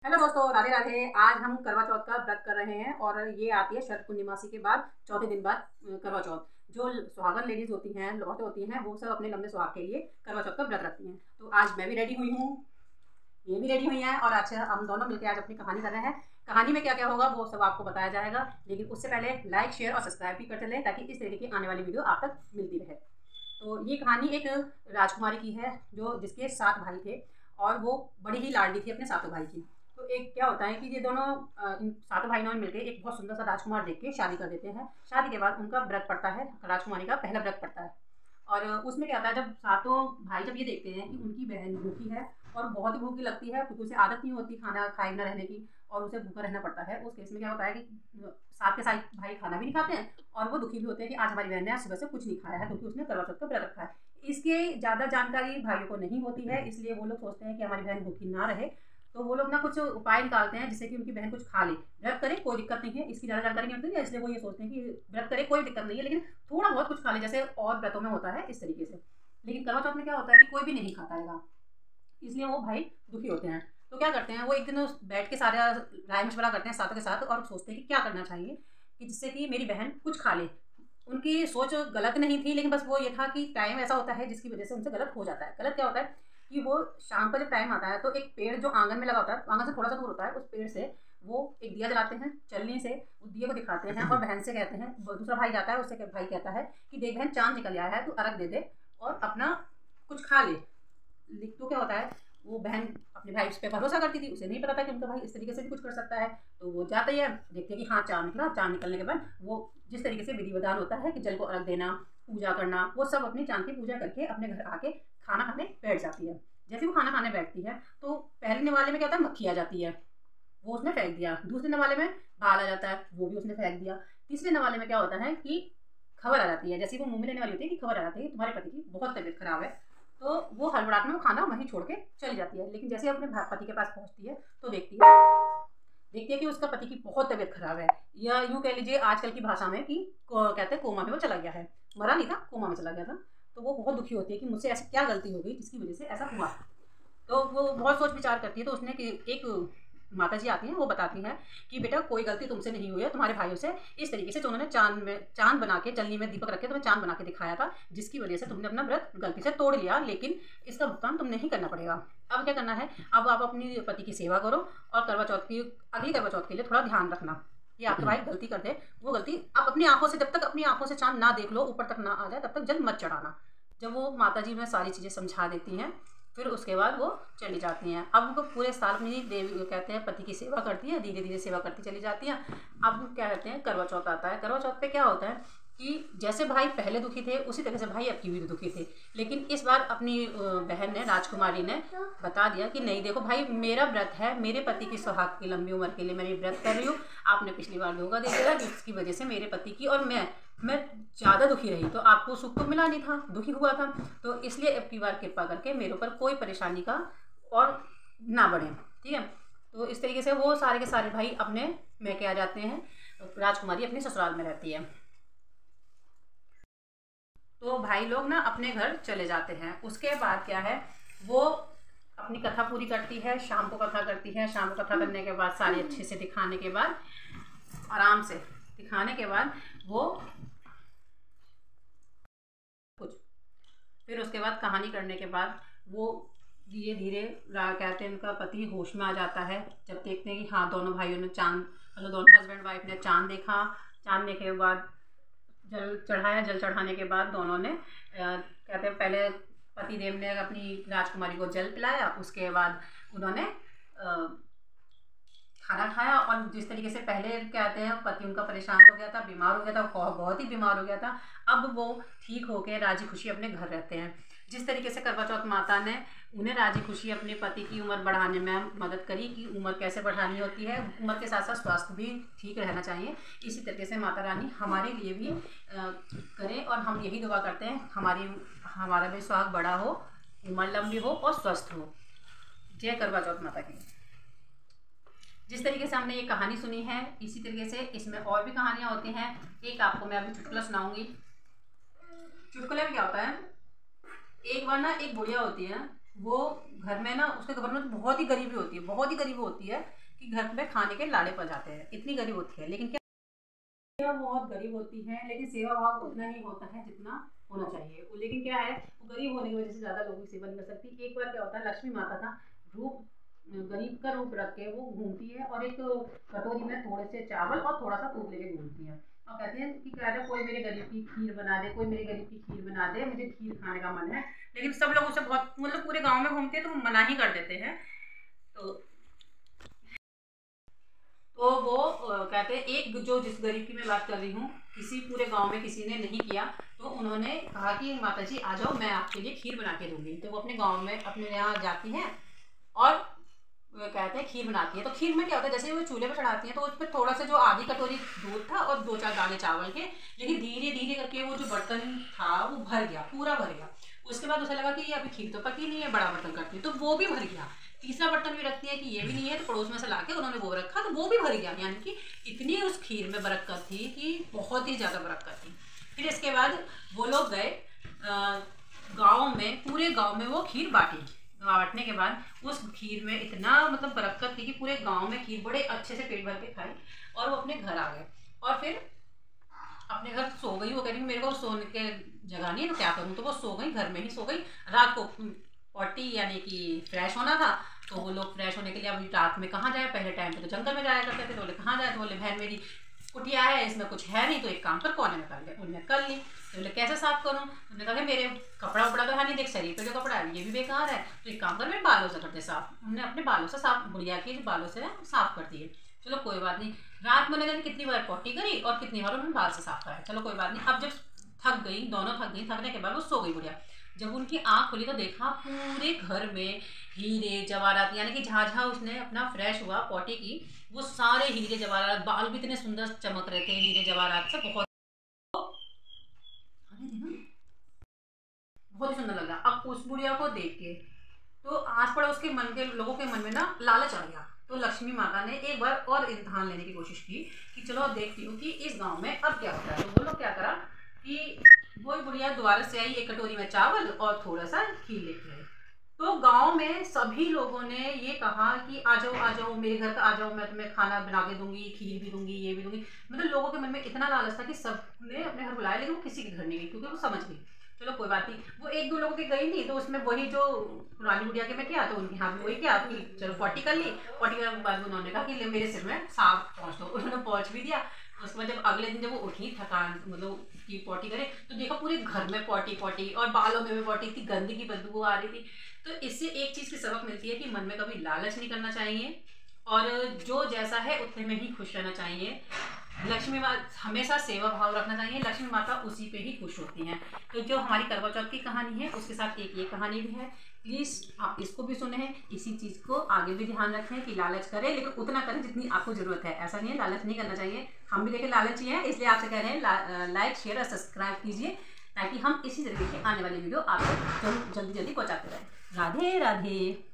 Hello दोस्तों, राधे राधे। आज हम करवा चौथ का व्रत कर रहे हैं और ये आती है शरद पूर्णिमासी के बाद चौथे दिन बाद करवा चौथ। जो सुहागन लेडीज होती हैं, औरतें होती हैं, वो सब अपने लंबे सुहाग के लिए करवा चौथ का व्रत रखती हैं। तो आज मैं भी रेडी हुई हूँ, ये भी रेडी हुई है और आज हम दोनों मिलकर आज अपनी कहानी कर रहे हैं। कहानी में क्या क्या होगा वो सब आपको बताया जाएगा, लेकिन उससे पहले लाइक शेयर और सब्सक्राइब भी करते रहे ताकि इस तरीके की आने वाली वीडियो आप तक मिलती रहे। तो ये कहानी एक राजकुमारी की है जो जिसके 7 भाई थे और वो बड़ी ही लाडली थी अपने सातों भाई की। तो एक क्या होता है कि ये दोनों इन सातों भाइयों ने मिलकर एक बहुत सुंदर सा राजकुमार देख के शादी कर देते हैं। शादी के बाद उनका व्रत पड़ता है, राजकुमारी का पहला व्रत पड़ता है। और उसमें क्या होता है, जब सातों भाई जब ये देखते हैं कि उनकी बहन भूखी है और बहुत ही भूखी लगती है क्योंकि उसे आदत नहीं होती खाना खाए न रहने की और उसे भूखा रहना पड़ता है, उस केस में क्या होता है कि सात के सात भाई खाना भी नहीं खाते हैं और वो दुखी भी होते हैं कि आज हमारी बहन ने आज सुबह से कुछ नहीं खाया है क्योंकि उसने करवा चौथ का व्रत रखा है। इसके ज़्यादा जानकारी भाइयों को नहीं होती है, इसलिए वो लोग सोचते हैं कि हमारी बहन भूखी ना रहे, तो वो लोग ना कुछ उपाय निकालते हैं जिससे कि उनकी बहन कुछ खा ले। व्रत करे कोई दिक्कत नहीं है, इसकी ज़्यादा जानकारी नहीं होती है, इसलिए वो ये सोचते हैं कि व्रत करे कोई दिक्कत नहीं है, लेकिन थोड़ा बहुत कुछ खा ले जैसे और व्रतों में होता है इस तरीके से। लेकिन करवा चौथ में क्या होता है कि कोई भी नहीं खाता है, इसलिए वो भाई दुखी होते हैं। तो क्या करते हैं, वो एक दिन बैठ के सारा राय मशवरा करते हैं साथ के साथ और सोचते हैं कि क्या करना चाहिए कि जिससे कि मेरी बहन कुछ खा ले। उनकी सोच गलत नहीं थी, लेकिन बस वो ये था कि टाइम ऐसा होता है जिसकी वजह से उनसे गलत हो जाता है। गलत क्या होता है कि वो शाम का जब टाइम आता है तो एक पेड़ जो आंगन में लगा होता है, आंगन से थोड़ा सा दूर होता है, उस पेड़ से वो एक दिया जलाते हैं चलनी से, उस दिए को दिखाते हैं और बहन से कहते हैं, दूसरा भाई जाता है, उससे भाई कहता है कि देख बहन चांद निकल आया है, तू अर्घ दे दे और अपना कुछ खा ले। तो क्या होता है, वो बहन अपने भाई पे भरोसा करती थी, उसे नहीं पता था कि उनका भाई इस तरीके से भी कुछ कर सकता है। तो वो जाते ही है, देखते हैं कि हाँ चाँद निकला। चाँद निकलने के बाद वो जिस तरीके से विधि विधान होता है कि जल को अर्घ देना, पूजा करना, वो सब अपनी चाँद की पूजा करके अपने घर आके खाना खाने बैठ जाती है। जैसे वो खाना खाने बैठती है तो पहले निवाले में क्या होता है, मक्खी आ जाती है, वो उसने फेंक दिया। दूसरे नवाले में बाल आ जाता है, वो भी उसने फेंक दिया। तीसरे नवाले में क्या होता है कि खबर आ जाती है, जैसे वो मुँह में लेने वाली होती है कि खबर आ जाती है कि तुम्हारे पति की बहुत तबीयत खराब है। तो वो हड़बड़ाहट में वो खाना वहीं छोड़ के चली जाती है, लेकिन जैसे अपने पति के पास पहुंचती है तो देखती है कि उसका पति की बहुत तबीयत खराब है, या यूँ कह लीजिए आजकल की भाषा में कि कहते हैं कोमा में वो चला गया है, मरा नहीं था, कोमा में चला गया था। तो वो बहुत दुखी होती है कि मुझसे ऐसी क्या गलती हो गई जिसकी वजह से ऐसा हुआ। तो वो बहुत सोच विचार करती है, तो उसने एक माता जी आती हैं, वो बताती हैं कि बेटा कोई गलती तुमसे नहीं हुई है, तुम्हारे भाइयों से इस तरीके से जो उन्होंने चांद बना के चलनी में दीपक रखे तुम्हें चांद बना के दिखाया था, जिसकी वजह से तुमने अपना व्रत गलती से तोड़ लिया, लेकिन इसका भुगतान तुम नहीं करना पड़ेगा। अब क्या करना है, अब आप अपनी पति की सेवा करो और करवा चौथ की अगली करवा चौथ के लिए थोड़ा ध्यान रखना कि आपके भाई गलती कर दे, वो गलती आप अपनी आंखों से, जब तक अपनी आंखों से चांद ना देख लो, ऊपर तक ना आ जाए, तब तक जल मत चढ़ाना। जब वो माता जी में सारी चीज़ें समझा देती हैं, फिर उसके बाद वो चली जाती हैं। अब वो पूरे साल अपनी देवी कहते हैं पति की सेवा करती है, धीरे धीरे सेवा करती चली जाती हैं। अब क्या कहते हैं, करवा चौथ आता है। करवा चौथ पे क्या होता है कि जैसे भाई पहले दुखी थे उसी तरह से भाई अब की भी दुखी थे, लेकिन इस बार अपनी बहन ने, राजकुमारी ने बता दिया कि नहीं देखो भाई, मेरा व्रत है, मेरे पति की सुहाग की लंबी उम्र के लिए मैं व्रत कर रही हूँ। आपने पिछली बार धोखा दे दिया जिसकी वजह से मेरे पति की और मैं ज़्यादा दुखी रही, तो आपको सुख तो मिला नहीं था, दुखी हुआ था, तो इसलिए अब की बार कृपा करके मेरे ऊपर कोई परेशानी का और ना बढ़े, ठीक है। तो इस तरीके से वो सारे के सारे भाई अपने मैके आ जाते हैं, राजकुमारी अपने ससुराल में रहती है। तो भाई लोग ना अपने घर चले जाते हैं। उसके बाद क्या है, वो अपनी कथा पूरी करती है, शाम को कथा करती है। शाम को कथा करने के बाद सारे अच्छे से दिखाने के बाद, आराम से दिखाने के बाद वो कुछ, फिर उसके बाद कहानी करने के बाद वो धीरे धीरे कहते हैं उनका पति होश में आ जाता है, जब देखते हैं कि हाँ दोनों भाइयों ने चांद, मतलब दोनों हस्बैंड वाइफ ने चांद देखा। चांद देखने के बाद जल चढ़ाया, जल चढ़ाने के बाद दोनों ने कहते हैं पहले पति देव ने अपनी राजकुमारी को जल पिलाया, उसके बाद उन्होंने खाना खाया। और जिस तरीके से पहले कहते हैं पति उनका परेशान हो गया था, बीमार हो गया था, बहुत ही बीमार हो गया था, अब वो ठीक होकर राजी खुशी अपने घर रहते हैं। जिस तरीके से करवा चौथ माता ने उन्हें राजी खुशी अपने पति की उम्र बढ़ाने में मदद करी कि उम्र कैसे बढ़ानी होती है, उम्र के साथ साथ स्वास्थ्य भी ठीक रहना चाहिए, इसी तरीके से माता रानी हमारे लिए भी करें। और हम यही दुआ करते हैं हमारा भी सुहाग बड़ा हो, उम्र लंबी हो और स्वस्थ हो। जय करवा चौथ माता की। जिस तरीके से हमने ये कहानी सुनी है, इसी तरीके से इसमें और भी कहानियाँ होती हैं। एक आपको मैं अभी चुटकुला सुनाऊंगी। चुटकुले में क्या होता है, एक बार ना एक बुढ़िया होती है, वो घर में ना, उसके घर में तो बहुत ही गरीबी होती है, बहुत ही गरीबी होती है कि घर में खाने के लाले पड़ जाते हैं, इतनी गरीब होती है। लेकिन क्या, बहुत गरीब होती है लेकिन सेवा भाव उतना ही होता है जितना होना चाहिए। लेकिन क्या है, वो गरीब होने की वजह से ज़्यादा लोगों की सेवा नहीं कर सकती। एक बार क्या होता है, लक्ष्मी माता का रूप, गरीब का रूप रख के वो घूमती है और एक कटोरी में थोड़े से चावल और थोड़ा सा दूध लेके घूमती है और कहती है कि क्या है, कोई मेरे गरीब की खीर बना दे, कोई मेरे गरीब की खीर बना दे, मुझे खीर खाने का मन है। लेकिन सब लोग उसे बहुत, मतलब पूरे गाँव में घूमते हैं तो वो मना ही कर देते हैं। तो वो कहते हैं, एक जो जिस गरीब की मैं बात कर रही हूँ, किसी पूरे गांव में किसी ने नहीं किया, तो उन्होंने कहा कि माता जी आ जाओ, मैं आपके लिए खीर बना के दूंगी। तो वो अपने गांव में अपने यहाँ जाती हैं और वो कहते हैं खीर बनाती है। तो खीर में क्या होता है, जैसे वो चूल्हे पर चढ़ाती हैं तो उस पर थोड़ा सा जो आधी कटोरी दूध था और 2-4 दाने चावल के, लेकिन धीरे धीरे करके वो जो बर्तन था वो भर गया, पूरा भर गया। उसके बाद उसे लगा कि ये अभी खीर तो पकी नहीं है, बड़ा बर्तन करती है, तो वो भी भर गया। तीसरा बर्तन भी रखती है कि ये भी नहीं है, तो पड़ोस में से लाके उन्होंने वो रखा तो वो भी भर गया। यानी कि इतनी उस खीर में बरकत थी कि बहुत ही ज़्यादा बरकत थी। फिर इसके बाद वो लोग गए गाँव में, पूरे गाँव में वो खीर बांटी। बांटने के बाद उस खीर में इतना मतलब बरकत थी कि पूरे गाँव में खीर बड़े अच्छे से पेट भर के खाई और वो अपने घर आ गए। और फिर अपने घर सो गई। वो कह रही मेरे को सोने के जगह नहीं है तो क्या करूँ, तो वो सो गई, घर में ही सो गई। रात को पॉटी यानी कि फ्रेश होना था, तो वो लोग फ्रेश होने के लिए अभी रात में कहाँ जाए, पहले टाइम पे तो जंगल में जाया करते थे, तो बोले कहाँ जाए, तो बोले बहन मेरी कुटिया है, इसमें कुछ है नहीं, तो एक काम कर कोने में कर ले। उन्होंने कर ली। तो बोले कैसे साफ करूँ, उन्होंने कहा मेरे कपड़ा उपड़ा तो है नहीं, देख शरीर पे जो कपड़ा है ये भी बेकार है, तो एक काम कर मेरे बालों से कर दे साफ। उन्होंने अपने बालों से साफ, बुढ़िया के बालों से साफ कर दिए। चलो कोई बात नहीं, रात में उन्होंने कितनी बार पॉटी करी और कितनी बार उन्होंने बाल से साफ कराया, चलो कोई बात नहीं। अब जब थक गई, दोनों थक गई, थकने के बाद वो सो गई बुढ़िया। जब उनकी आँख खुली तो देखा पूरे घर में हीरे जवाहरात, यानी कि जहाँ जहाँ उसने अपना फ्रेश हुआ पॉटी की, वो सारे हीरे जवाहरात, बाल भी इतने सुंदर चमक रहे थे हीरे जवाहरात से, बहुत बहुत ही सुंदर लग रहा। अब उस बुढ़िया को देख के तो आस पड़ोस के मन के लोगों के मन में ना लालच आ गया। तो लक्ष्मी माता ने एक बार और इम्तहान लेने की कोशिश की कि चलो अब देखती हूँ कि इस गांव में अब क्या होता है। तो वो लोग क्या करा कि वही बुढ़िया दोबारा से आई, एक कटोरी में चावल और थोड़ा सा खीर लेके आई। तो गांव में सभी लोगों ने ये कहा कि आ जाओ मेरे घर का, आ जाओ, मैं तुम्हें खाना बना के दूंगी, खीर भी दूंगी, ये भी दूंगी। मतलब लोगों के मन में इतना लालच था कि सबने अपने घर बुलाया, लेकिन वो किसी के घर नहीं गई क्योंकि वो समझ गई। चलो कोई बात नहीं, वो 1-2 लोगों के गई नहीं, तो उसमें वही जो पुरानी बुढ़िया के में किया, तो उनके यहाँ भी वही किया कि चलो पॉटी कर ली। पॉटी करने के बाद उन्होंने कहा कि मेरे सिर में साफ पहुँच दो, उन्होंने पहुँच भी दिया। उसके बाद जब अगले दिन जब वो उठी थकान, मतलब की पॉटी करे, तो देखा पूरे घर में पॉटी और बालों में भी पॉटी, इतनी गंदगी की बदबू आ रही थी। तो इससे एक चीज़ की सबक मिलती है कि मन में कभी लालच नहीं करना चाहिए और जो जैसा है उतने में ही खुश रहना चाहिए। लक्ष्मी माता हमेशा सेवा भाव रखना चाहिए, लक्ष्मी माता उसी पे ही खुश होती हैं। तो जो हमारी करवा चौथ की कहानी है उसके साथ एक ये कहानी भी है, प्लीज़ आप इसको भी सुने हैं। इसी चीज़ को आगे भी ध्यान रखें कि लालच करें लेकिन उतना करें जितनी आपको ज़रूरत है। ऐसा नहीं है लालच नहीं करना चाहिए, हम भी देखें लालची हैं, इसलिए आपसे कह रहे हैं लाइक शेयर और सब्सक्राइब कीजिए ताकि हम इसी तरीके के आने वाली वीडियो आपको जल्दी जल्दी पहुँचाते रहें। राधे राधे।